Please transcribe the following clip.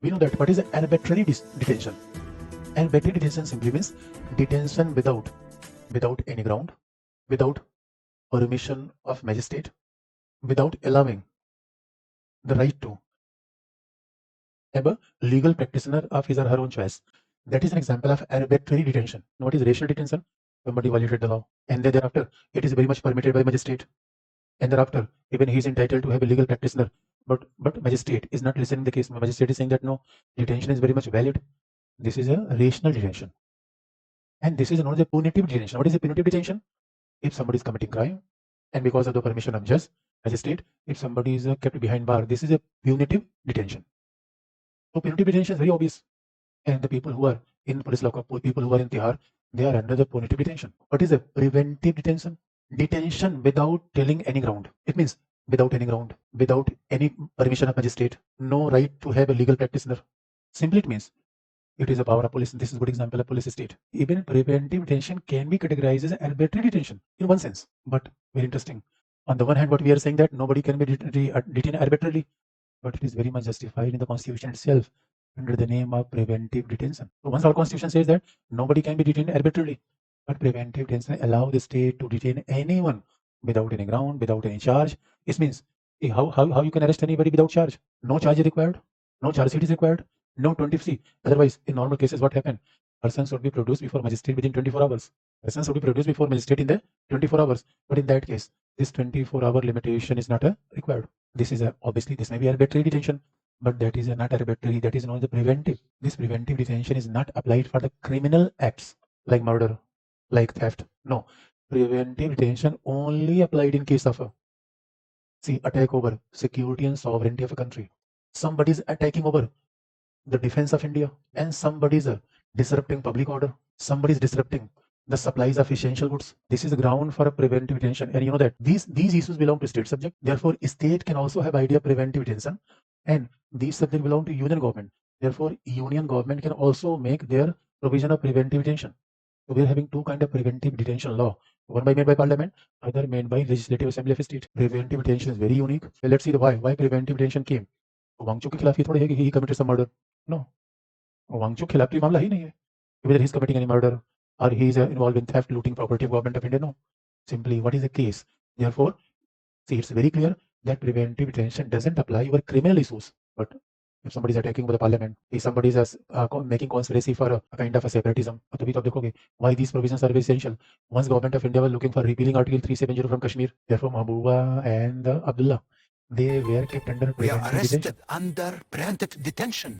We know that what is arbitrary detention. Arbitrary detention simply means detention without any ground, without permission of magistrate, without allowing the right to have a legal practitioner of his or her own choice. That is an example of arbitrary detention. Now, what is racial detention? Somebody violated the law, and then thereafter it is very much permitted by magistrate, and thereafter even he is entitled to have a legal practitioner. But magistrate is not listening the case. Magistrate is saying that no, detention is very much valid. This is a rational detention, and this is not a punitive detention. What is a punitive detention? If somebody is committing crime, and because of the permission of judge, magistrate, if somebody is kept behind bar, this is a punitive detention. So punitive detention is very obvious. And the people who are in police lockup, people who are in Tihar, they are under the punitive detention. What is a preventive detention? Detention without telling any ground. It means without any ground, without any permission of magistrate, no right to have a legal practitioner. Simply it means it is a power of police. This is a good example of police state. Even preventive detention can be categorized as arbitrary detention in one sense, but very interesting. On the one hand, what we are saying that nobody can be detained arbitrarily, but it is very much justified in the constitution itself under the name of preventive detention. So once our constitution says that nobody can be detained arbitrarily, but preventive detention allow the state to detain anyone without any ground, without any charge. This means how you can arrest anybody without charge? No charge is required, no charge sheet is required, no 20C. Otherwise, in normal cases, what happened? Persons would be produced before magistrate within 24 hours. Persons would be produced before magistrate in the 24 hours. But in that case, this 24-hour limitation is not required. This is obviously this may be arbitrary detention, but that is not arbitrary. That is not the preventive. This preventive detention is not applied for the criminal acts like murder, like theft. No, preventive detention only applied in case of attack over security and sovereignty of a country. Somebody is attacking over the defense of India, and somebody is disrupting public order. Somebody is disrupting the supplies of essential goods. This is the ground for a preventive detention, and you know that these issues belong to state subject. Therefore, state can also have idea of preventive detention, and these subjects belong to union government. Therefore, union government can also make their provision of preventive detention. So we are having two kind of preventive detention law. One made by parliament, other made by legislative assembly of state. Preventive detention is very unique. So let's see the why preventive detention came. Wangchuck के खिलाफ ये थोड़ी है कि he committed some murder. No, Wangchuck खिलाफ तो मामला ही नहीं है. Whether he's committing any murder or he's involved in theft, looting property of government of India. No, simply what is the case. Therefore, see, it's very clear that preventive detention doesn't apply over criminal issues. But if somebody is attacking the parliament, if somebody is making conspiracy for a kind of a separatism, why these provisions are very essential. Once government of India was looking for repealing Article 370 from Kashmir, therefore Mahbooba and Abdullah, they were kept under preventive detention. We are arrested under preventive detention.